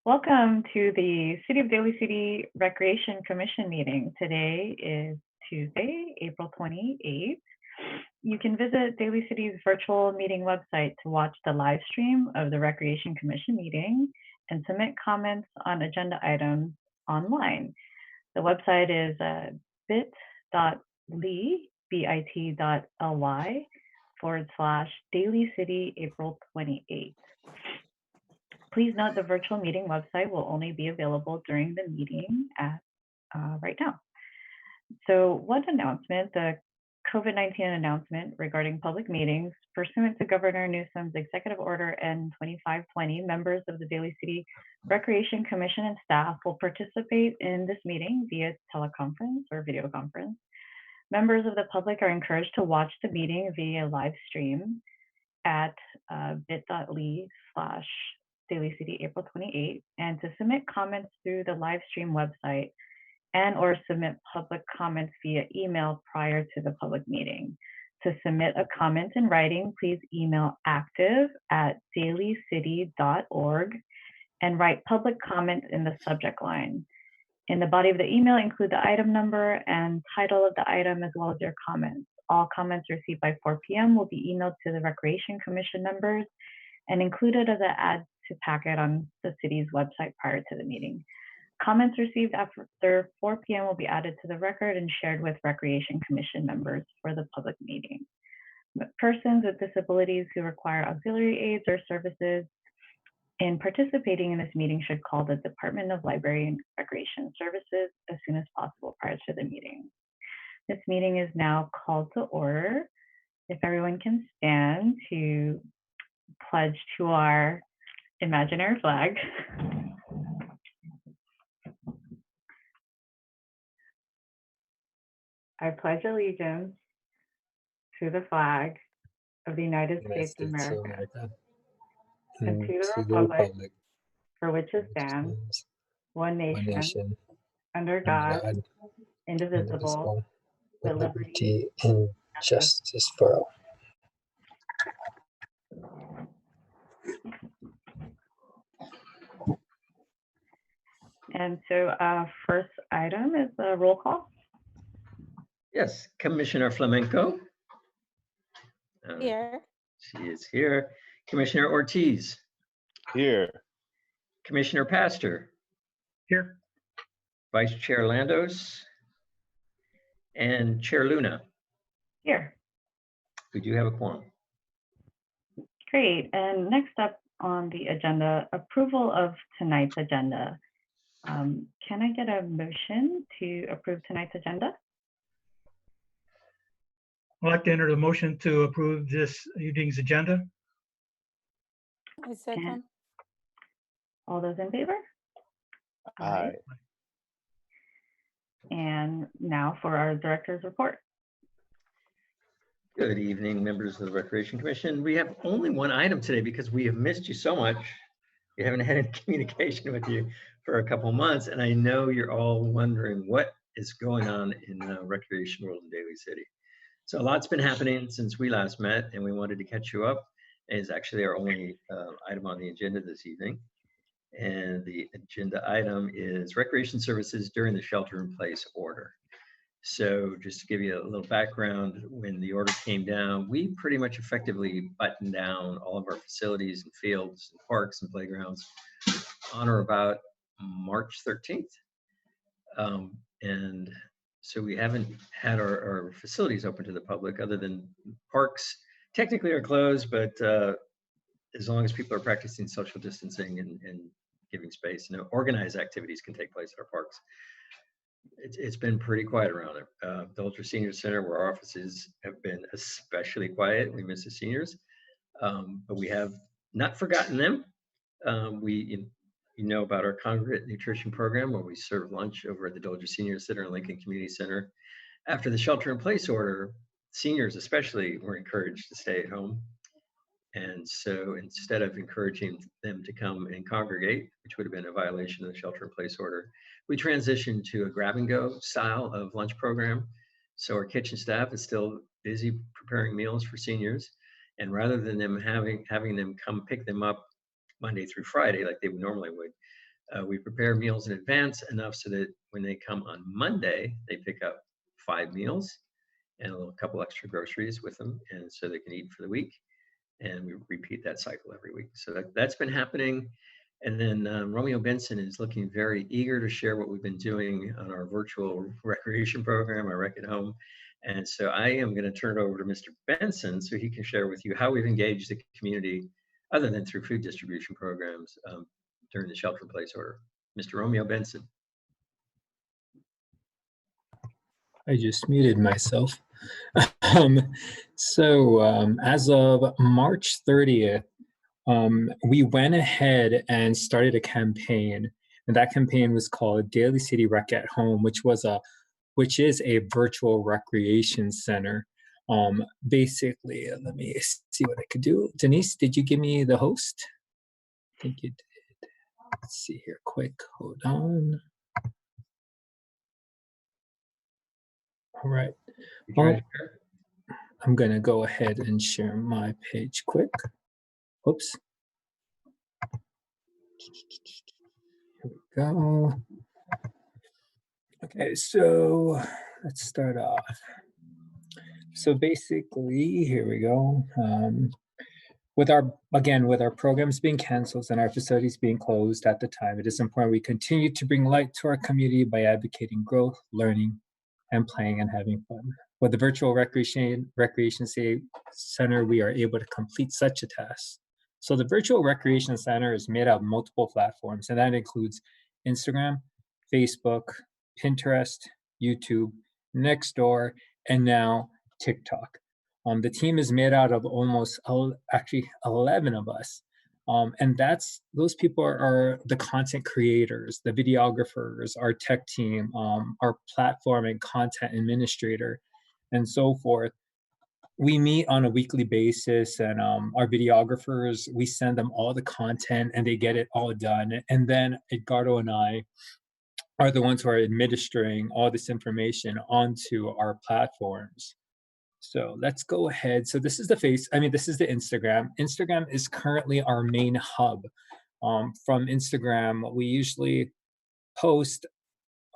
Welcome to the City of Daly City Recreation Commission meeting. Today is Tuesday, April 28th. You can visit Daly City's virtual meeting website to watch the live stream of the Recreation Commission meeting and submit comments on agenda items online. The website is bit.ly/Daly City April 28th. Please note the virtual meeting website will only be available during the meeting right now. So one announcement, the COVID-19 announcement regarding public meetings, pursuant to Governor Newsom's Executive Order N2520, members of the Daly City Recreation Commission and staff will participate in this meeting via teleconference or video conference. Members of the public are encouraged to watch the meeting via live stream at bit.ly/Daly City April 28th, and to submit comments through the live stream website and or submit public comments via email prior to the public meeting. To submit a comment in writing, please email active@dalycity.org and write public comment in the subject line. In the body of the email, include the item number and title of the item as well as your comments. All comments received by 4 p.m. will be emailed to the Recreation Commission members and included as an add to packet on the city's website prior to the meeting. Comments received after 4 p.m. will be added to the record and shared with Recreation Commission members for the public meeting. Persons with disabilities who require auxiliary aids or services in participating in this meeting should call the Department of Library and Recreation Services as soon as possible prior to the meeting. This meeting is now called to order. If everyone can stand to pledge to our imaginary flag. I pledge allegiance to the flag of the United States of America and to the republic for which it stands, one nation, under God, indivisible, with liberty and justice for all. And so first item is a roll call. Yes, Commissioner Flamenco. Here. She is here. Commissioner Ortiz. Here. Commissioner Pastor. Here. Vice Chair Landos. And Chair Luna. Here. We do have a quorum. Great. And next up on the agenda, approval of tonight's agenda. Can I get a motion to approve tonight's agenda? I'd like to enter the motion to approve this evening's agenda. I second. All those in favor? Aye. And now for our director's report. Good evening, members of the Recreation Commission. We have only one item today because we have missed you so much. We haven't had any communication with you for a couple months, and I know you're all wondering what is going on in the recreation world in Daly City. So a lot's been happening since we last met, and we wanted to catch you up. It's actually our only item on the agenda this evening. And the agenda item is recreation services during the shelter-in-place order. So just to give you a little background, when the order came down, we pretty much effectively buttoned down all of our facilities and fields and parks and playgrounds on or about March 13th. And so we haven't had our facilities open to the public other than parks technically are closed, but as long as people are practicing social distancing and giving space, organized activities can take place at our parks. It's been pretty quiet around it. The Ultra Senior Center, where our offices have been especially quiet. We miss the seniors, but we have not forgotten them. You know about our congregate nutrition program where we serve lunch over at the Ultra Senior Center and Lincoln Community Center. After the shelter-in-place order, seniors especially were encouraged to stay at home. And so instead of encouraging them to come and congregate, which would have been a violation of the shelter-in-place order, we transitioned to a grab-and-go style of lunch program. So our kitchen staff is still busy preparing meals for seniors. And rather than them having them come pick them up Monday through Friday like they normally would, We prepare meals in advance enough so that when they come on Monday, they pick up 5 meals and a couple extra groceries with them, and so they can eat for the week. And we repeat that cycle every week. So that's been happening. And then Romeo Benson is looking very eager to share what we've been doing on our virtual recreation program, our Rec at Home. And so I am going to turn it over to Mr. Benson so he can share with you how we've engaged the community other than through food distribution programs during the shelter-in-place order. Mr. Romeo Benson. I just muted myself. As of March 30th, we went ahead and started a campaign, and that campaign was called Daly City Rec at Home, which is a virtual recreation center. Basically, let me see what I could do. Denise, did you give me the host? I think you did. Let's see here, quick, hold on. All right. Well, I'm going to go ahead and share my page quick. Oops. Here we go. Okay, so let's start off. So basically, here we go. With our programs being canceled and our facilities being closed at the time, it is important we continue to bring light to our community by advocating growth, learning, and playing and having fun. With the virtual recreation center, we are able to complete such a task. So the virtual recreation center is made up of multiple platforms, and that includes Instagram, Facebook, Pinterest, YouTube, Nextdoor, and now TikTok. The team is made out of almost 11 of us. And those people are the content creators, the videographers, our tech team, our platform and content administrator, and so forth. We meet on a weekly basis, and our videographers, we send them all the content and they get it all done. And then Edgardo and I are the ones who are administering all this information onto our platforms. So let's go ahead. So this is this is the Instagram. Instagram is currently our main hub. From Instagram, we usually post,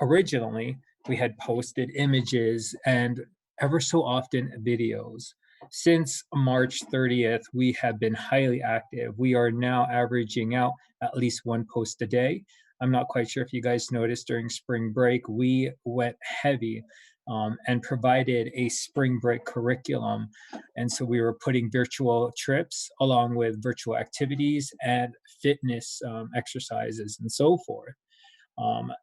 originally, we had posted images and ever so often videos. Since March 30th, we have been highly active. We are now averaging out at least one post a day. I'm not quite sure if you guys noticed during spring break, we went heavy and provided a spring break curriculum. And so we were putting virtual trips along with virtual activities and fitness exercises and so forth.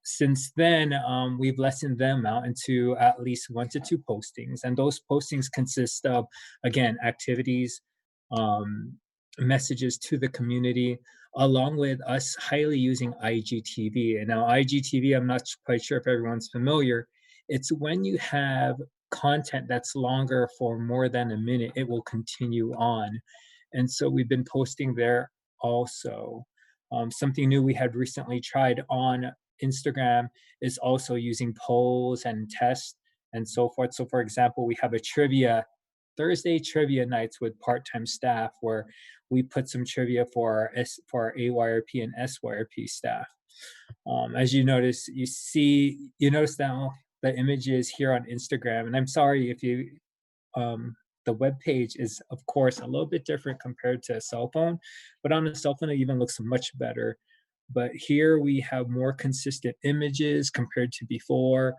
Since then, we've lessened them out into at least 1 to 2 postings. And those postings consist of, again, activities, messages to the community, along with us highly using IGTV. And now IGTV, I'm not quite sure if everyone's familiar. It's when you have content that's longer for more than a minute, it will continue on. And so we've been posting there also. Something new we had recently tried on Instagram is also using polls and tests and so forth. So for example, we have a Thursday trivia nights with part-time staff where we put some trivia for our AYRP and SYRP staff. As you notice, you notice now the images here on Instagram, and I'm sorry if you, the web page is of course a little bit different compared to a cell phone, but on a cell phone it even looks much better. But here we have more consistent images compared to before,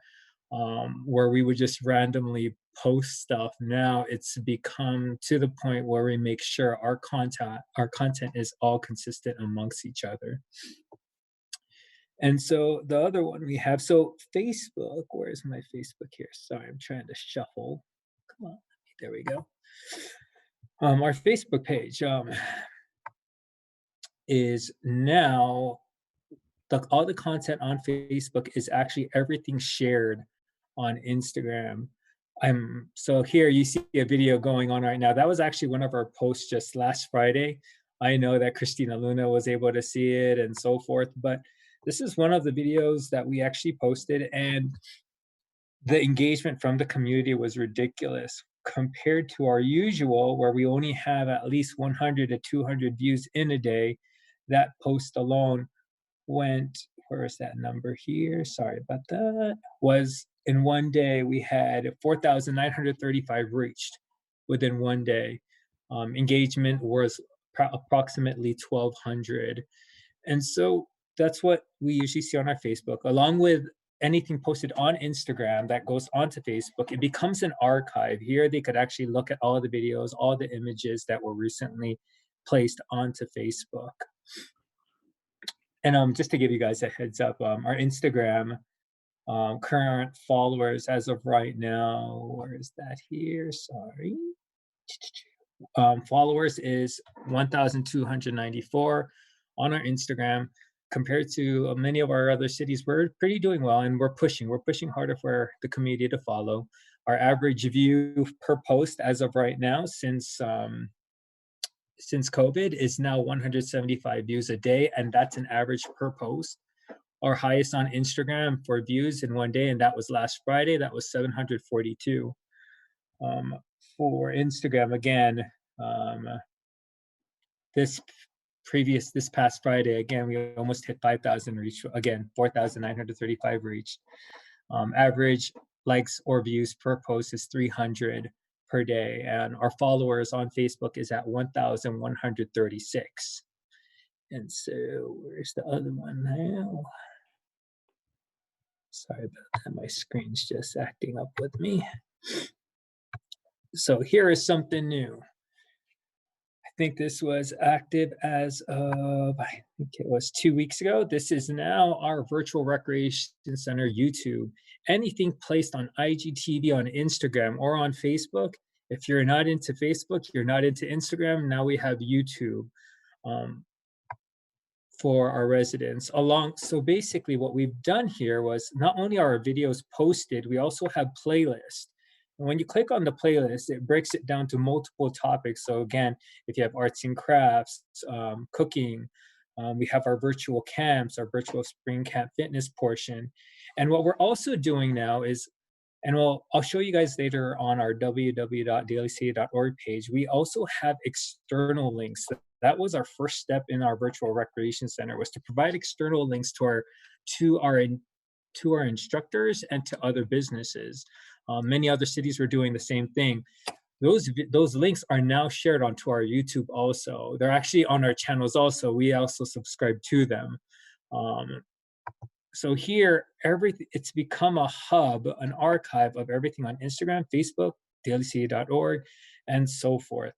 where we would just randomly post stuff. Now it's become to the point where we make sure our content is all consistent amongst each other. And so the other one we have, so Facebook, where's my Facebook here? Sorry, I'm trying to shuffle. Come on, there we go. Our Facebook page is now, all the content on Facebook is actually everything shared on Instagram. So here you see a video going on right now. That was actually one of our posts just last Friday. I know that Christina Luna was able to see it and so forth, but this is one of the videos that we actually posted, and the engagement from the community was ridiculous compared to our usual, where we only have at least 100 to 200 views in a day. That post alone went, where is that number here? Sorry about that. Was in one day, we had 4,935 reached within one day. Engagement was approximately 1,200. And so that's what we usually see on our Facebook, along with anything posted on Instagram that goes onto Facebook. It becomes an archive. Here they could actually look at all the videos, all the images that were recently placed onto Facebook. And just to give you guys a heads up, our Instagram current followers as of right now, where is that here? Sorry. Followers is 1,294 on our Instagram. Compared to many of our other cities, we're pretty doing well, and we're pushing harder for the community to follow. Our average view per post as of right now, since COVID, is now 175 views a day, and that's an average per post. Our highest on Instagram for views in one day, and that was last Friday, that was 742. For Instagram, again, this past Friday, again, we almost hit 5,000 reach. Again, 4,935 reached. Average likes or views per post is 300 per day, and our followers on Facebook is at 1,136. And so, where's the other one now? Sorry about that, my screen's just acting up with me. So here is something new. I think this was active as of, I think it was 2 weeks ago. This is now our virtual recreation center YouTube. Anything placed on IGTV, on Instagram, or on Facebook. If you're not into Facebook, you're not into Instagram, now we have YouTube for our residents. So basically what we've done here was, not only are our videos posted, we also have playlists. And when you click on the playlist, it breaks it down to multiple topics. So again, if you have arts and crafts, cooking, we have our virtual camps, our virtual spring camp fitness portion. And what we're also doing now is, and I'll show you guys later on our www.dalycity.org page, we also have external links. That was our first step in our virtual recreation center, was to provide external links to our instructors and to other businesses. Many other cities were doing the same thing. Those links are now shared onto our YouTube also. They're actually on our channels also. We also subscribe to them. So here, it's become a hub, an archive of everything on Instagram, Facebook, dalycity.org, and so forth.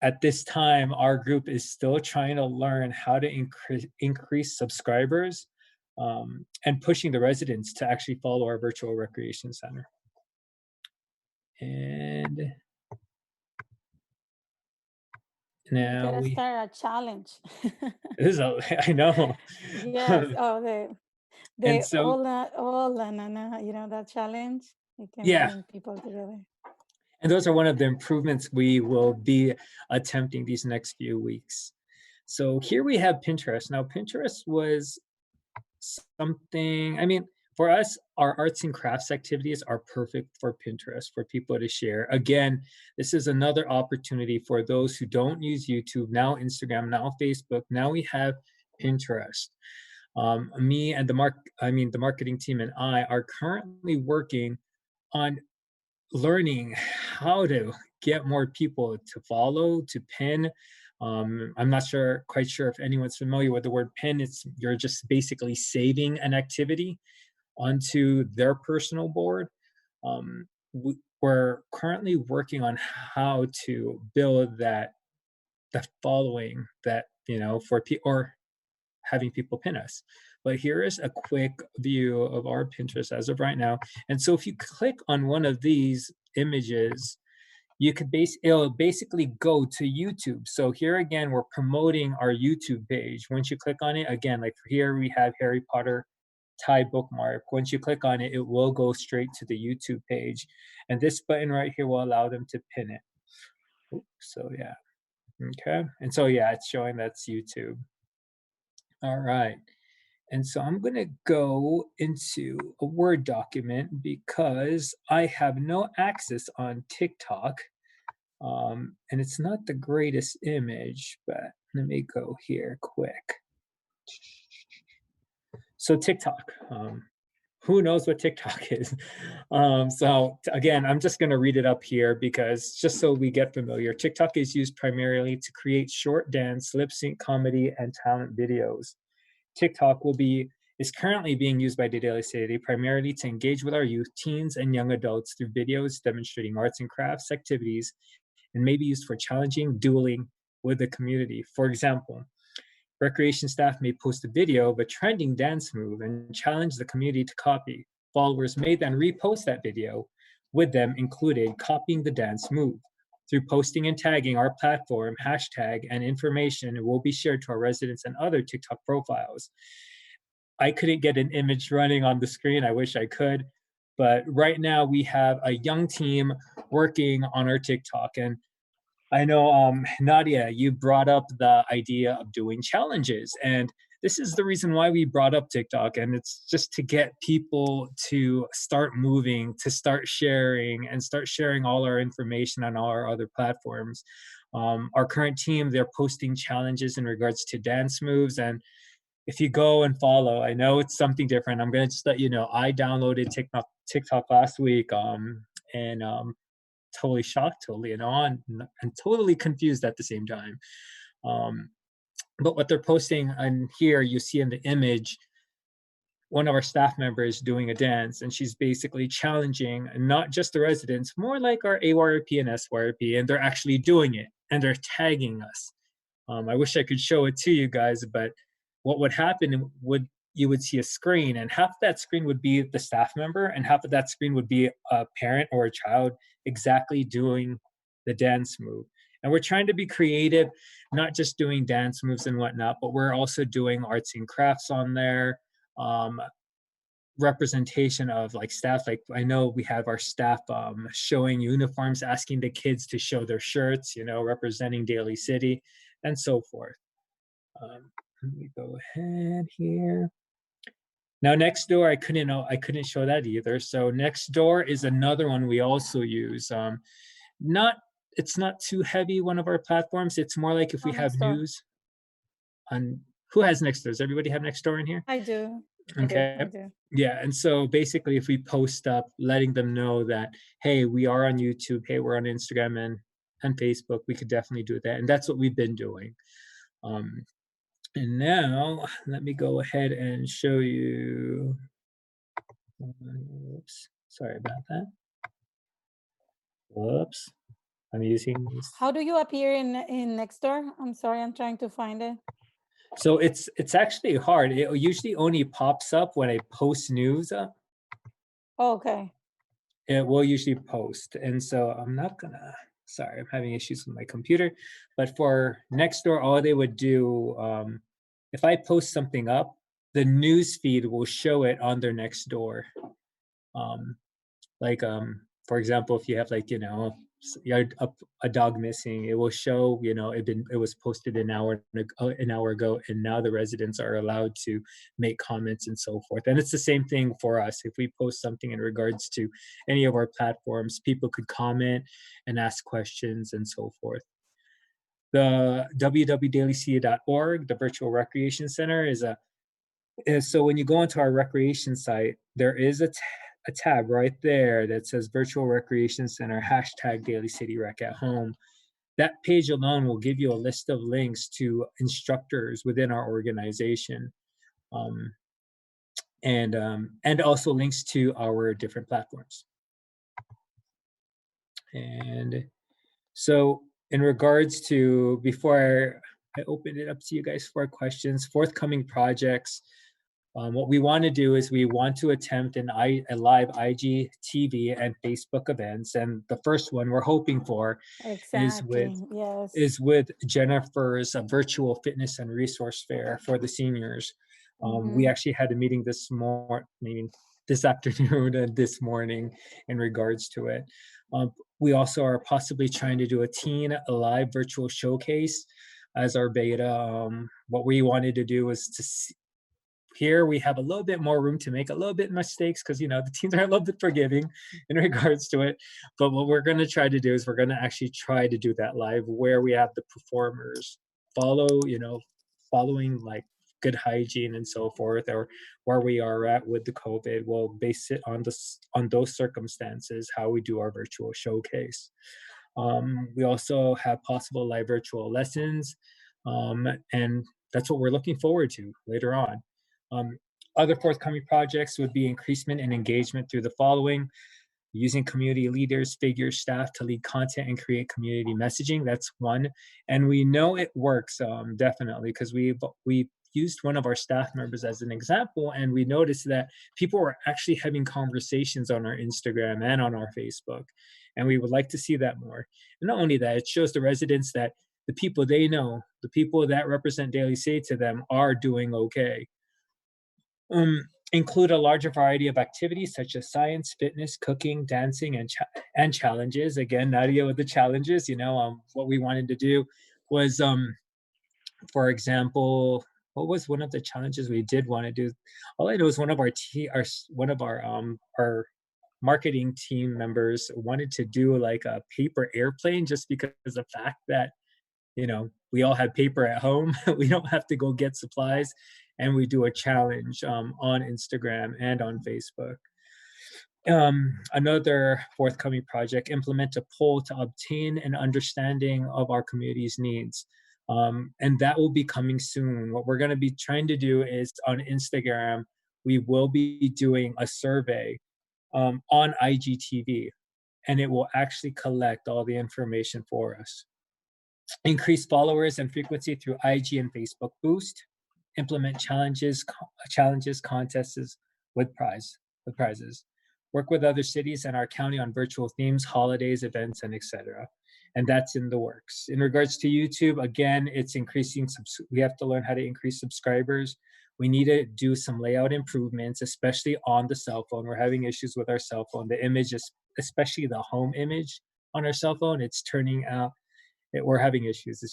At this time, our group is still trying to learn how to increase subscribers and pushing the residents to actually follow our virtual recreation center. And now gotta start a challenge. I know. Yes. Oh, And so, you know, that challenge. It can yeah. bring people together. And those are one of the improvements we will be attempting these next few weeks. So here we have Pinterest. Now, Pinterest was something, I mean, for us, our arts and crafts activities are perfect for Pinterest, for people to share. Again, this is another opportunity for those who don't use YouTube, now Instagram, now Facebook. Now we have Pinterest. Me and the marketing team and I are currently working on learning how to get more people to follow, to pin. I'm not quite sure if anyone's familiar with the word pin. You're just basically saving an activity onto their personal board. We're currently working on how to build the following that, for people, or having people pin us. But here is a quick view of our Pinterest as of right now. And so if you click on one of these images, you could it'll basically go to YouTube. So here again, we're promoting our YouTube page. Once you click on it, again, like here we have Harry Potter tie bookmark. Once you click on it, it will go straight to the YouTube page. And this button right here will allow them to pin it. Oops, so yeah, okay. And so yeah, it's showing that's YouTube. All right. And so I'm going to go into a Word document because I have no access on TikTok. And it's not the greatest image, but let me go here quick. So TikTok, who knows what TikTok is? Again, I'm just going to read it up here because just so we get familiar, TikTok is used primarily to create short dance, lip sync comedy, and talent videos. TikTok is currently being used by the Daly City primarily to engage with our youth, teens, and young adults through videos demonstrating arts and crafts activities, and may be used for challenging dueling with the community. For example, recreation staff may post a video of a trending dance move and challenge the community to copy. Followers may then repost that video with them included copying the dance move. Through posting and tagging our platform, hashtag, and information will be shared to our residents and other TikTok profiles. I couldn't get an image running on the screen. I wish I could. But right now we have a young team working on our TikTok. And I know, Nadia, you brought up the idea of doing challenges. And this is the reason why we brought up TikTok. And it's just to get people to start moving, to start sharing, and start sharing all our information on all our other platforms. Our current team, they're posting challenges in regards to dance moves. And if you go and follow, I know it's something different. I'm going to just let you know, I downloaded TikTok last week, and totally shocked, totally in awe, and totally confused at the same time. But what they're posting on here, you see in the image, one of our staff members doing a dance, and she's basically challenging not just the residents, more like our AYRP and SYRP, and they're actually doing it, and they're tagging us. I wish I could show it to you guys, but what would happen you would see a screen, and half of that screen would be the staff member, and half of that screen would be a parent or a child exactly doing the dance move. And we're trying to be creative, not just doing dance moves and whatnot, but we're also doing arts and crafts on there, representation of like staff. Like I know we have our staff showing uniforms, asking the kids to show their shirts, representing Daly City, and so forth. Let me go ahead here. Now, Nextdoor, I couldn't show that either. So Nextdoor is another one we also use. It's not too heavy, one of our platforms. It's more like if we have Nextdoor. news on who has Nextdoor. Does everybody have Nextdoor in here? I do. Okay. I do. Yeah, and so basically if we post up letting them know that, hey, we are on YouTube, hey, we're on Instagram and Facebook, we could definitely do that. And that's what we've been doing. And now let me go ahead and show you. Oops, sorry about that. Whoops, I'm using this. How do you appear in Nextdoor? I'm sorry, I'm trying to find it. So it's actually hard. It usually only pops up when I post news up. Oh, okay. It will usually post. And so I'm not gonna, sorry, I'm having issues with my computer. But for Nextdoor, all they would do, if I post something up, the news feed will show it on their Nextdoor. For example, if you have a dog missing, it will show, it was posted an hour ago, and now the residents are allowed to make comments and so forth. And it's the same thing for us. If we post something in regards to any of our platforms, people could comment and ask questions and so forth. The www.dalycity.org, the virtual recreation center, so when you go into our recreation site, there is a tab right there that says virtual recreation center, hashtag Daly City Rec at home. That page alone will give you a list of links to instructors within our organization, and also links to our different platforms. And so in regards to, before I open it up to you guys for questions, forthcoming projects, what we want to do is we want to attempt a live IGTV and Facebook events. And the first one we're hoping for Exactly. is with Jennifer's virtual fitness and resource fair for the seniors. We actually had a meeting this afternoon and this morning in regards to it. We also are possibly trying to do a live virtual showcase as our beta. What we wanted to do was to see, here we have a little bit more room to make a little bit mistakes because the teens are a little bit forgiving in regards to it. But what we're going to try to do is we're going to actually try to do that live where we have the performers following like good hygiene and so forth, or where we are at with the COVID. We'll base it on those circumstances, how we do our virtual showcase. We also have possible live virtual lessons, and that's what we're looking forward to later on. Um, Other forthcoming projects would be increasement in engagement through the following: using community leaders, figures, staff to lead content and create community messaging. That's one, and we know it works, definitely, because we used one of our staff members as an example, and we noticed that people were actually having conversations on our Instagram and on our Facebook, and we would like to see that more. And not only that, it shows the residents that the people they know, the people that represent Daly City to them, are doing okay. Include a larger variety of activities such as science, fitness, cooking, dancing, and challenges. Again, Nadia with the challenges. What we wanted to do was, for example, what was one of the challenges we did want to do? All I know is one of our marketing team members wanted to do like a paper airplane, just because of the fact that we all have paper at home. We don't have to go get supplies, and we do a challenge on Instagram and on Facebook. Another forthcoming project: implement a poll to obtain an understanding of our community's needs. And that will be coming soon. What we're going to be trying to do is on Instagram, we will be doing a survey on IGTV, and it will actually collect all the information for us. Increase followers and frequency through IG and Facebook boost. Implement challenges, contests with prizes. Work with other cities and our county on virtual themes, holidays, events, and etc. And that's in the works. In regards to YouTube, again, it's increasing. We have to learn how to increase subscribers. We need to do some layout improvements, especially on the cell phone. We're having issues with our cell phone. The images, especially the home image on our cell phone, it's turning out we're having issues.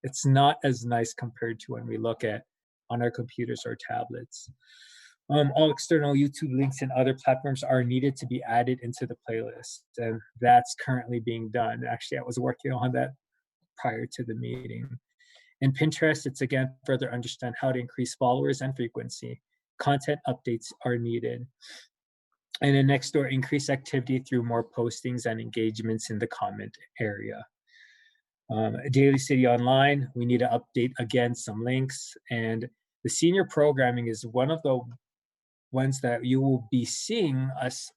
It's not as nice compared to when we look at on our computers or tablets. All external YouTube links and other platforms are needed to be added into the playlist, and that's currently being done. Actually, I was working on that prior to the meeting. In Pinterest, it's again further understand how to increase followers and frequency. Content updates are needed. And in Nextdoor, increase activity through more postings and engagements in the comment area. Daly City Online, we need to update again some links, and the senior programming is one of the ones that you will be seeing us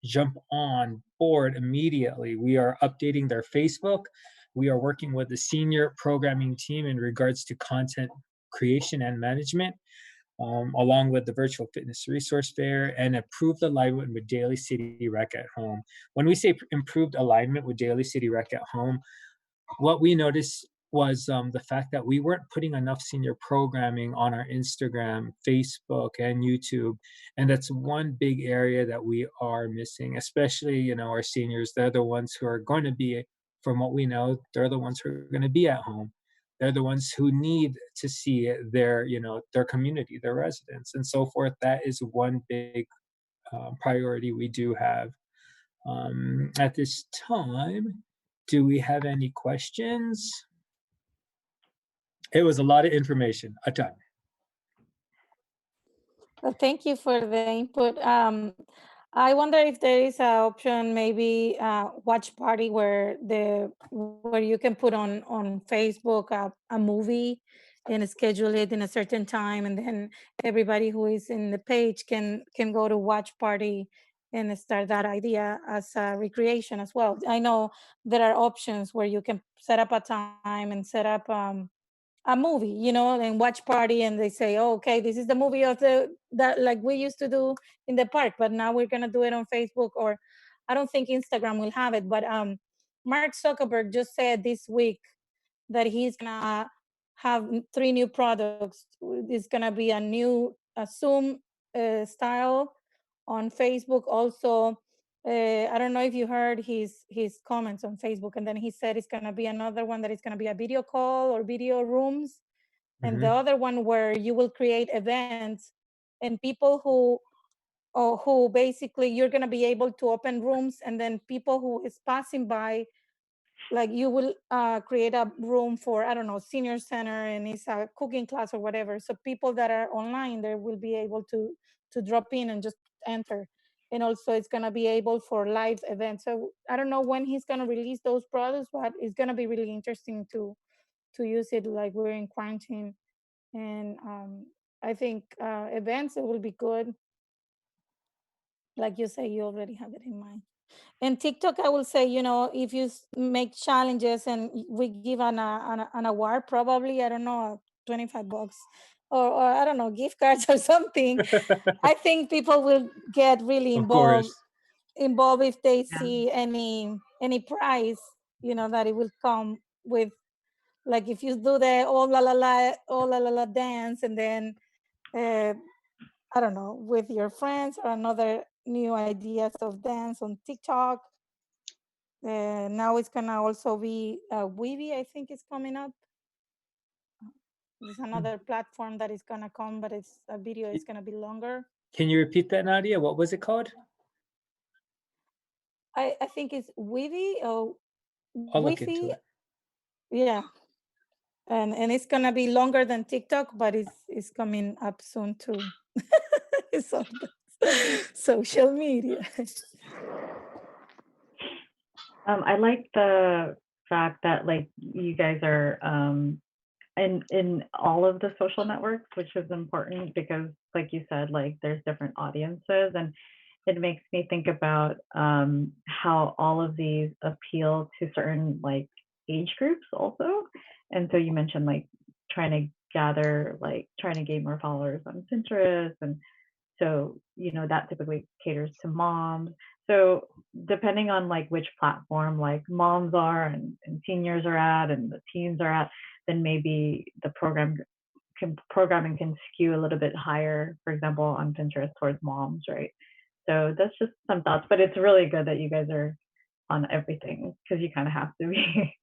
jump on board immediately. We are updating their Facebook. We are working with the senior programming team in regards to content creation and management, along with the virtual fitness resource fair, and improved alignment with Daly City Rec at Home. When we say improved alignment with Daly City Rec at Home, what we noticed was the fact that we weren't putting enough senior programming on our Instagram, Facebook, and YouTube. And that's one big area that we are missing, especially, our seniors. They're the ones who are going to be, from what we know, they're the ones who are going to be at home. They're the ones who need to see their community, their residents, and so forth. That is one big priority we do have. At this time, do we have any questions? It was a lot of information, a ton. Well, thank you for the input. I wonder if there is an option, maybe watch party where you can put on Facebook a movie and schedule it in a certain time, and then everybody who is in the page can go to watch party and start that idea as a recreation as well. I know there are options where you can set up a time and set up a movie, and watch party, and they say, oh, okay, this is the movie of that like we used to do in the park, but now we're gonna do it on Facebook, or I don't think Instagram will have it, but Mark Zuckerberg just said this week that he's gonna have 3 new products. It's gonna be a Zoom style on Facebook. Also, I don't know if you heard his comments on Facebook, and then he said it's gonna be another one that is gonna be a video call or video rooms, and the other one where you will create events, and people who basically you're gonna be able to open rooms, and then people who is passing by like you will create a room for, I don't know, senior center, and it's a cooking class or whatever. So people that are online, they will be able to drop in and just enter. And also it's gonna be able for live events. So I don't know when he's gonna release those products, but it's gonna be really interesting to use it like we're in quarantine. And I think events, it will be good. Like you say, you already have it in mind. And TikTok, I will say, if you make challenges and we give an award, probably, I don't know, $25 or I don't know, gift cards or something. I think people will get really Of course. involved if they Yeah. see any prize, that it will come with. Like if you do the oh la la dance, and then uh, I don't know, with your friends, or another new ideas of dance on TikTok. Now it's gonna also be Weavy, I think is coming up. There's another platform that is gonna come, but it's a video. It's gonna be longer. Can you repeat that, Nadia? What was it called? I think it's Weavy or I'll look into Wi-Fi. it. Yeah, and it's gonna be longer than TikTok, but it's coming up soon too. It's all the social media. I like the fact that like you guys are in all of the social networks, which is important because, like you said, like there's different audiences, and it makes me think about how all of these appeal to certain like age groups also. And so you mentioned like trying to trying to gain more followers on Pinterest, and so that typically caters to moms. So depending on like which platform like moms are and seniors are at and the teens are at, then maybe the programming can skew a little bit higher, for example, on Pinterest towards moms, right? So that's just some thoughts, but it's really good that you guys are on everything because you kind of have to be.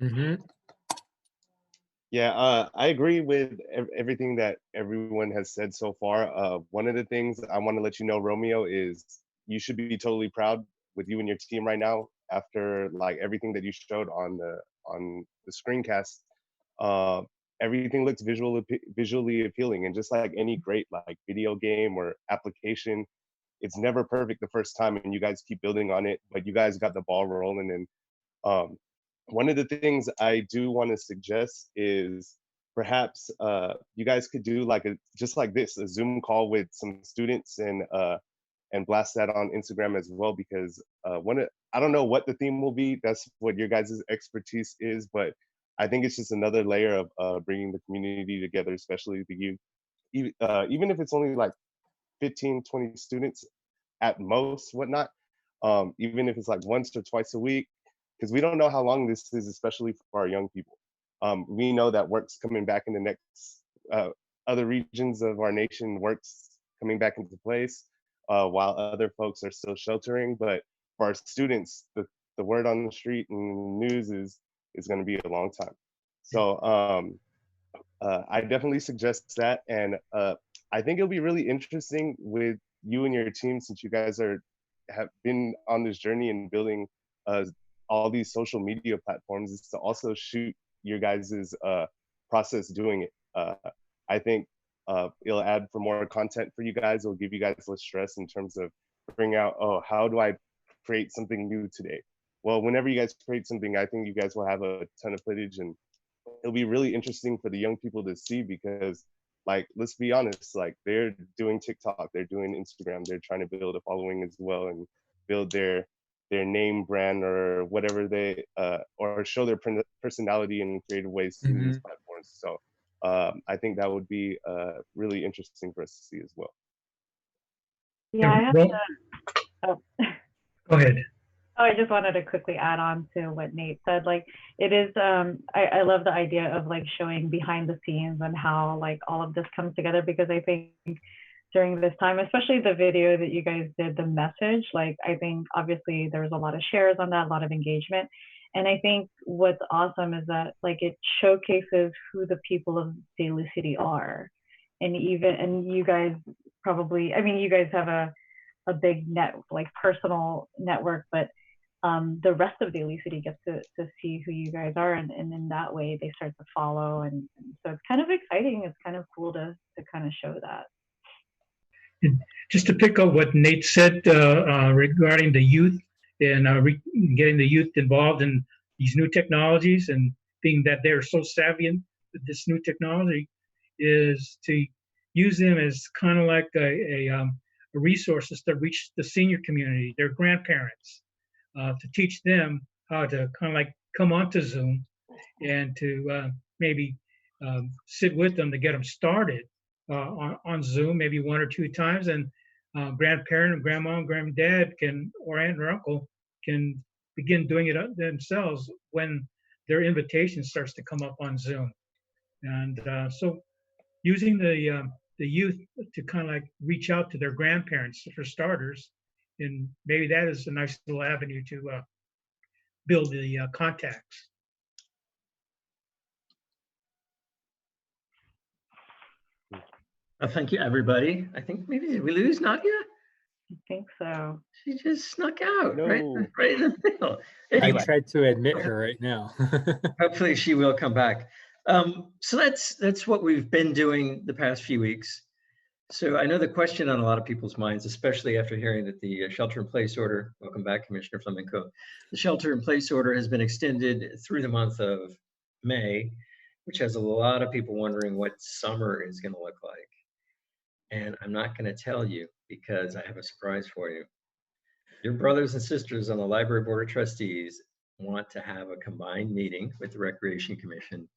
Mm-hmm. Yeah, I agree with everything that everyone has said so far. One of the things I want to let you know, Romeo, is you should be totally proud with you and your team right now after like everything that you showed on the screencast. Uh, Everything looks visually appealing, and just like any great like video game or application, it's never perfect the first time, and you guys keep building on it. But you guys got the ball rolling, and um, one of the things I do want to suggest is perhaps you guys could do like just like this, a Zoom call with some students and blast that on Instagram as well, because I don't know what the theme will be. That's what your guys' expertise is, but I think it's just another layer of bringing the community together, especially the youth. Even if it's only like 15, 20 students at most, whatnot. Even if it's like once or twice a week, because we don't know how long this is, especially for our young people. We know that work's coming back in the next other regions of our nation, work's coming back into place, while other folks are still sheltering. But for our students, the word on the street and news is going to be a long time. So I definitely suggest that, and I think it'll be really interesting with you and your team, since you guys have been on this journey and building all these social media platforms, is to also shoot your guys' process doing it. I think it'll add for more content for you guys. It'll give you guys less stress in terms of figuring out, oh, how do I create something new today? Well, whenever you guys create something, I think you guys will have a ton of footage, and it'll be really interesting for the young people to see, because like, let's be honest, like they're doing TikTok, they're doing Instagram, they're trying to build a following as well and build their name brand or whatever they or show their personality in creative ways through these platforms. So I think that would be really interesting for us to see as well. Yeah, I have Well, to. Oh. go ahead. Oh, I just wanted to quickly add on to what Nate said. Like, it is, I love the idea of like showing behind the scenes and how like all of this comes together, because I think during this time, especially the video that you guys did, the message, like I think obviously there was a lot of shares on that, a lot of engagement. And I think what's awesome is that like it showcases who the people of Daly City are. And you guys probably, I mean, you guys have a big personal network, but the rest of Daly City gets to see who you guys are, and in that way they start to follow, and so it's kind of exciting. It's kind of cool to kind of show that. And just to pick up what Nate said regarding the youth and getting the youth involved in these new technologies, and being that they're so savvy in this new technology, is to use them as kind of like a resources to reach the senior community, their grandparents, to teach them how to kind of like come onto Zoom and to maybe sit with them to get them started on Zoom, maybe 1 or 2 times, and grandparent and grandma and granddad can, or aunt or uncle, can begin doing it themselves when their invitation starts to come up on Zoom. And so using the youth to kind of like reach out to their grandparents for starters, and maybe that is a nice little avenue to build the contacts. Thank you, everybody. I think maybe did we lose Nadia? I think so. She just snuck out, No. right in the middle. I Anyway, tried to admit her right now. hopefully she will come back. So that's what we've been doing the past few weeks. So I know the question on a lot of people's minds, especially after hearing that the shelter-in-place order, welcome back, Commissioner Flamenco, the shelter-in-place order has been extended through the month of May, which has a lot of people wondering what summer is going to look like. And I'm not going to tell you because I have a surprise for you. Your brothers and sisters on the Library Board of Trustees want to have a combined meeting with the Recreation Commission,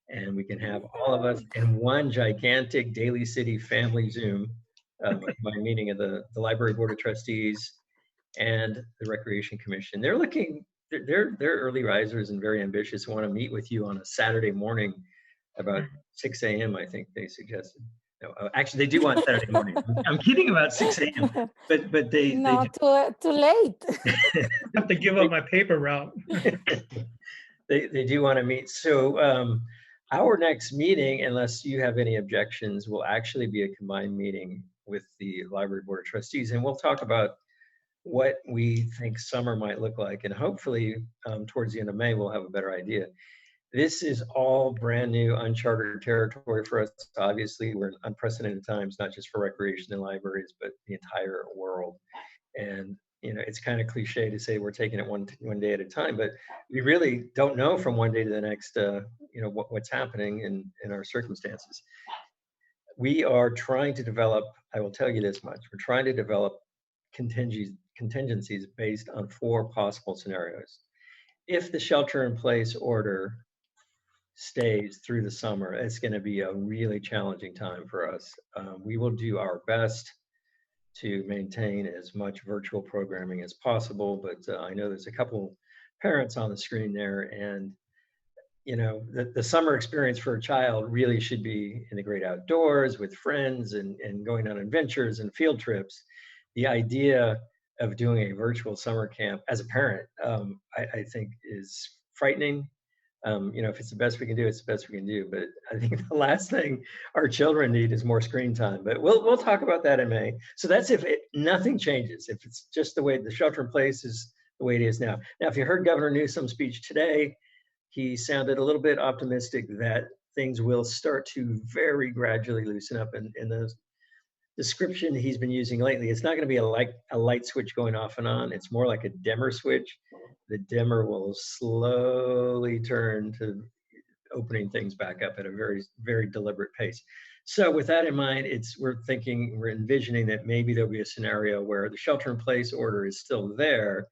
and we can have all of us in one gigantic Daly City family Zoom, combined meeting of the Library Board of Trustees and the Recreation Commission. They're looking, they're early risers and very ambitious, want to meet with you on a Saturday morning about 6 a.m. I think they suggested. No, actually, they do want Saturday morning. I'm kidding about 6 a.m. But they No, too late. I have to give up my paper route. they do want to meet. So our next meeting, unless you have any objections, will actually be a combined meeting with the Library Board of Trustees, and we'll talk about what we think summer might look like, and hopefully towards the end of May we'll have a better idea. This is all brand new, uncharted territory for us. Obviously, we're in unprecedented times, not just for recreation and libraries, but the entire world. And you know, it's kind of cliche to say we're taking it one day at a time, but we really don't know from one day to the next, you know, what's happening in our circumstances. We are trying to develop, I will tell you this much, we're trying to develop contingencies based on 4 possible scenarios. If the shelter-in-place order stays through the summer, it's going to be a really challenging time for us. We will do our best to maintain as much virtual programming as possible, but I know there's a couple parents on the screen there, and you know, the summer experience for a child really should be in the great outdoors with friends and going on adventures and field trips. The idea of doing a virtual summer camp as a parent, I think is frightening. You know, if it's the best we can do, it's the best we can do. But I think the last thing our children need is more screen time. But we'll talk about that in May. So that's if nothing changes, if it's just the way the shelter in place is the way it is now. Now, if you heard Governor Newsom's speech today, he sounded a little bit optimistic that things will start to very gradually loosen up. And the description he's been using lately, it's not going to be a light switch going off and on. It's more like a dimmer switch. The dimmer will slowly turn to opening things back up at a very, very deliberate pace. So with that in mind, we're envisioning that maybe there'll be a scenario where the shelter-in-place order is still there,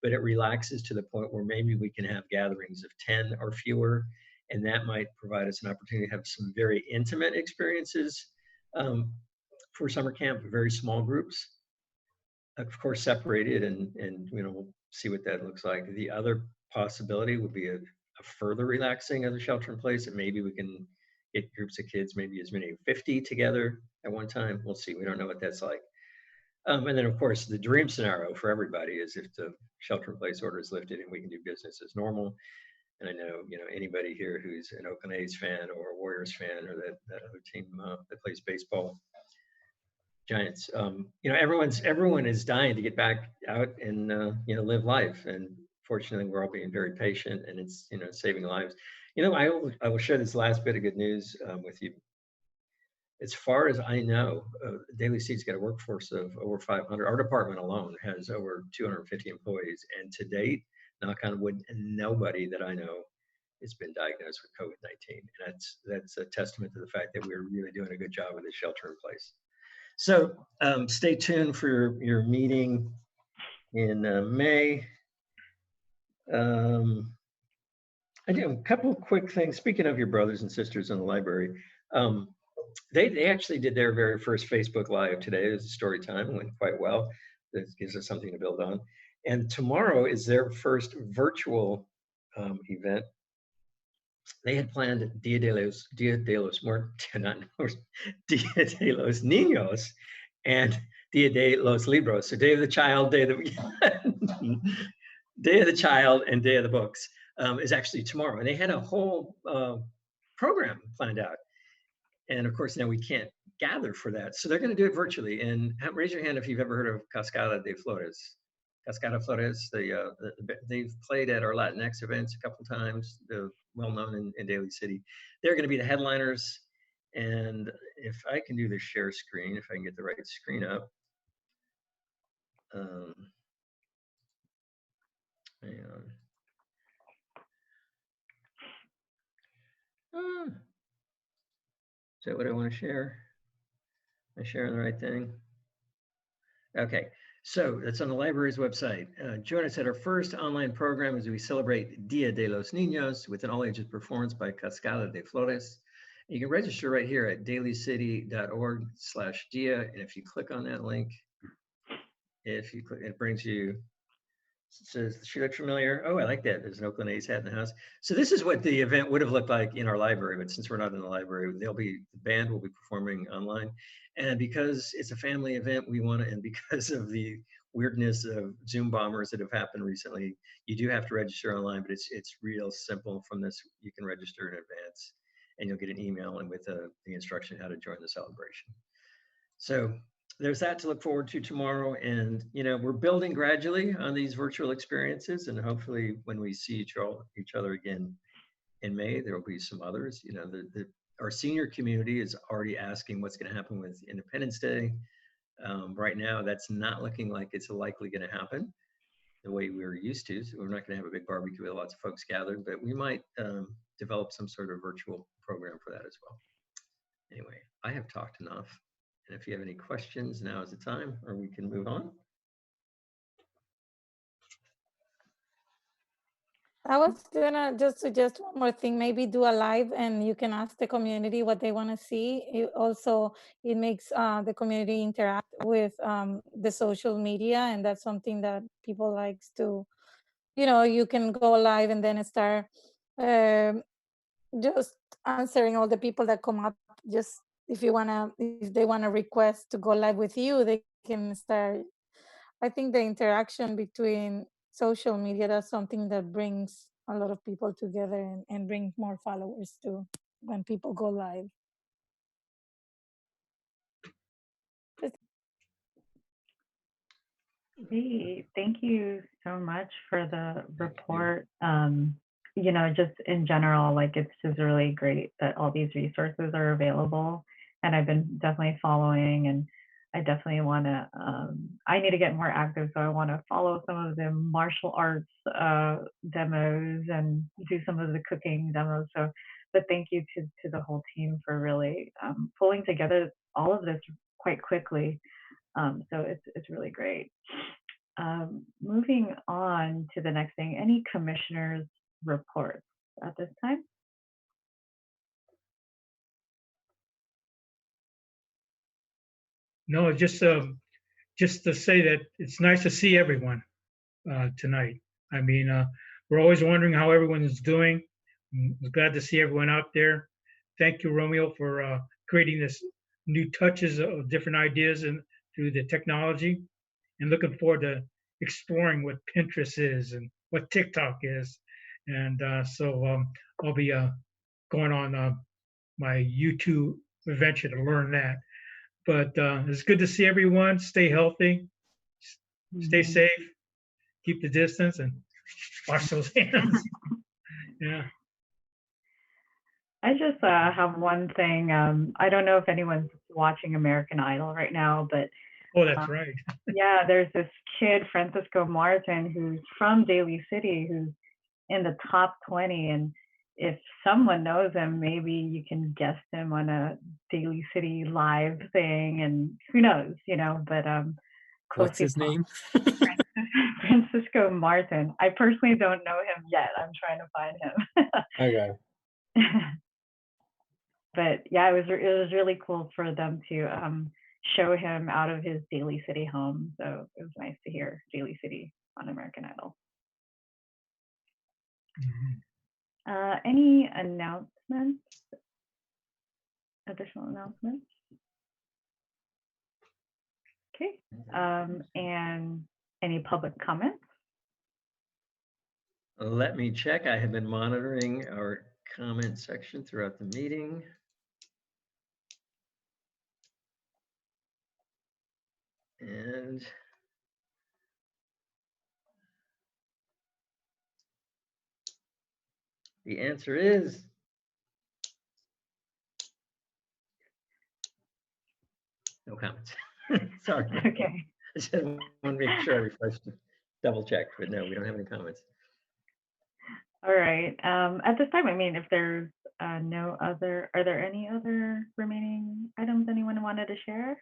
but it relaxes to the point where maybe we can have gatherings of 10 or fewer, and that might provide us an opportunity to have some very intimate experiences for summer camp, very small groups, of course separated, and you know, we'll see what that looks like. The other possibility would be a further relaxing of the shelter in place, and maybe we can get groups of kids, maybe as many as 50 together at one time. We'll see. We don't know what that's like. And then, of course, the dream scenario for everybody is if the shelter-in-place order is lifted and we can do business as normal. And I know, you know, anybody here who's an Oakland A's fan or a Warriors fan or that other team that plays baseball, giants. You know, everyone is dying to get back out and you know, live life. And fortunately, we're all being very patient, and it's, you know, saving lives. You know, I will share this last bit of good news with you. As far as I know, Daly City's got a workforce of over 500. Our department alone has over 250 employees, and to date, knock on wood, nobody that I know has been diagnosed with COVID-19. And that's a testament to the fact that we're really doing a good job with this shelter in place. So stay tuned for your meeting in May. I do a couple of quick things. Speaking of your brothers and sisters in the library, they actually did their very first Facebook Live today. It was a story time, went quite well. That gives us something to build on. And tomorrow is their first virtual event. They had planned Dia de los Niños and Dia de los Libros. So Day of the Child, Day of the Day of the Child, and Day of the Books is actually tomorrow. And they had a whole program planned out. And of course, now we can't gather for that. So they're going to do it virtually. And raise your hand if you've ever heard of Cascada de Flores. Cascada Flores, they've played at our Latinx events a couple times. They're well known in Daly City. They're going to be the headliners. And if I can do the share screen, if I can get the right screen up. Hang on. Is that what I want to share? Am I sharing the right thing? Okay, so that's on the library's website. Join us at our first online program as we celebrate Dia de los Niños with an all-ages performance by Cascada de Flores. You can register right here at dalycity.org/dia. And if you click on that link, it brings you, it says, she looked familiar. Oh, I like that. There's an Oakland A's hat in the house. So this is what the event would have looked like in our library, but since we're not in the library, the band will be performing online. And because it's a family event, and because of the weirdness of Zoom bombers that have happened recently, you do have to register online, but it's real simple. From this, you can register in advance, and you'll get an email and with the instruction how to join the celebration. So there's that to look forward to tomorrow. And, you know, we're building gradually on these virtual experiences, and hopefully when we see each other again in May, there will be some others. You know, our senior community is already asking what's going to happen with Independence Day. Right now, that's not looking like it's likely going to happen the way we were used to. So we're not going to have a big barbecue with lots of folks gathered, but we might develop some sort of virtual program for that as well. Anyway, I have talked enough. And if you have any questions, now is the time, or we can move on. I was gonna just suggest one more thing, maybe do a live and you can ask the community what they want to see. It makes the community interact with the social media, and that's something that people likes to, you know, you can go live and then start just answering all the people that come up. Just if they wanna request to go live with you, they can start. I think the interaction between social media, that's something that brings a lot of people together and brings more followers too when people go live. Great. Thank you so much for the report. You know, just in general, like it's just really great that all these resources are available. And I've been definitely following, and I definitely want to, I need to get more active. So I want to follow some of the martial arts demos and do some of the cooking demos. So, but thank you to the whole team for really pulling together all of this quite quickly. So it's really great. Moving on to the next thing, any commissioners' reports at this time? No, just to say that it's nice to see everyone tonight. I mean, we're always wondering how everyone is doing. I'm glad to see everyone out there. Thank you, Romeo, for creating this new touches of different ideas and through the technology, and looking forward to exploring what Pinterest is and what TikTok is. And so I'll be going on my YouTube adventure to learn that. But it's good to see everyone. Stay healthy, stay safe, keep the distance, and wash those hands. Yeah. I just have one thing. I don't know if anyone's watching American Idol right now, but Oh, that's right. yeah, there's this kid, Francisco Martin, who's from Daly City, who's in the top 20. And if someone knows him, maybe you can guest him on a Daly City live thing, and who knows, you know, but What's his name? Francisco Martin. I personally don't know him yet. I'm trying to find him. Okay. But yeah, it was really cool for them to show him out of his Daly City home. So it was nice to hear Daly City on American Idol. Any announcements? Additional announcements? Okay. And any public comments? Let me check. I have been monitoring our comment section throughout the meeting. And the answer is no comments. Sorry. Okay. I just want to make sure I refreshed, double checked, but no, we don't have any comments. All right. At this time, I mean, if there's no other, are there any other remaining items anyone wanted to share?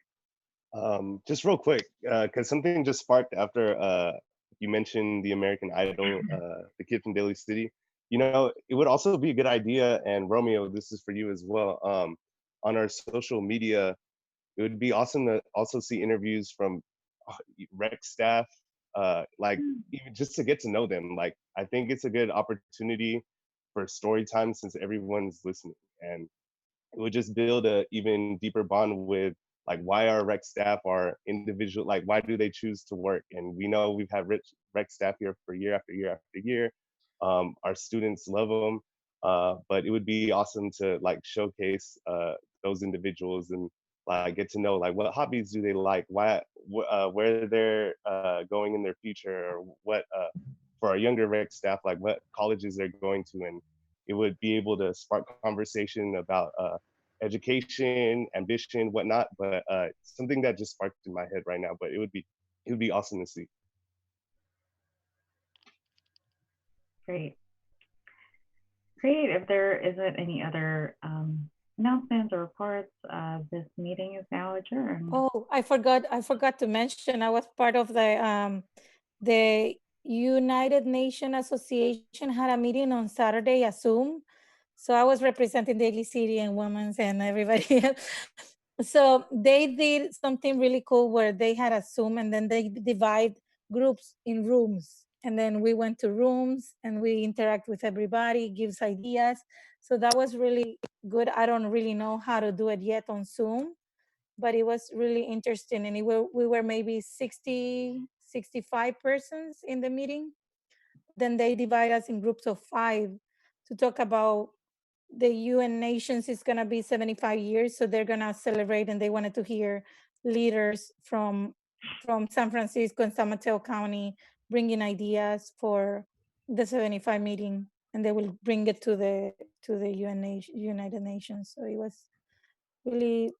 Just real quick, because something just sparked after you mentioned the American Idol, the kid from Daly City. You know, it would also be a good idea, and Romeo, this is for you as well. On our social media, it would be awesome to also see interviews from rec staff, like even just to get to know them. Like, I think it's a good opportunity for story time since everyone's listening, and it would just build a even deeper bond with like why our rec staff are individual, like why do they choose to work. And we know we've had rec staff here for year after year after year. Our students love them, but it would be awesome to like showcase those individuals and like get to know like what hobbies do they like, why where they're going in their future, or what for our younger rec staff, like what colleges they're going to. And it would be able to spark conversation about education, ambition, whatnot. But something that just sparked in my head right now. But it would be awesome to see. Great. Great. If there isn't any other announcements or reports, this meeting is now adjourned. Oh, I forgot to mention, I was part of the United Nations Association had a meeting on Saturday at Zoom. So I was representing Daly City and Women's and everybody else. So they did something really cool where they had a Zoom and then they divide groups in rooms. And then we went to rooms and we interact with everybody, gives ideas. So that was really good. I don't really know how to do it yet on Zoom, but it was really interesting. And we were maybe 60, 65 persons in the meeting. Then they divide us in groups of 5 to talk about the UN Nations is going to be 75 years. So they're going to celebrate, and they wanted to hear leaders from San Francisco and San Mateo County bringing ideas for the 75 meeting, and they will bring it to the United Nations. So it was really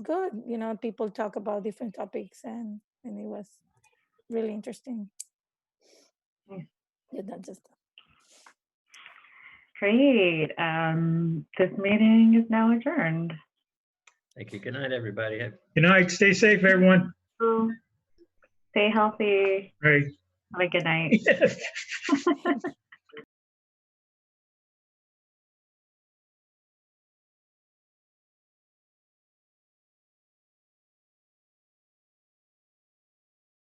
good. You know, people talk about different topics, and it was really interesting. Yeah, that's just. Great. This meeting is now adjourned. Thank you. Good night, everybody. Good night. Stay safe, everyone. Stay healthy. All right. Have a good night.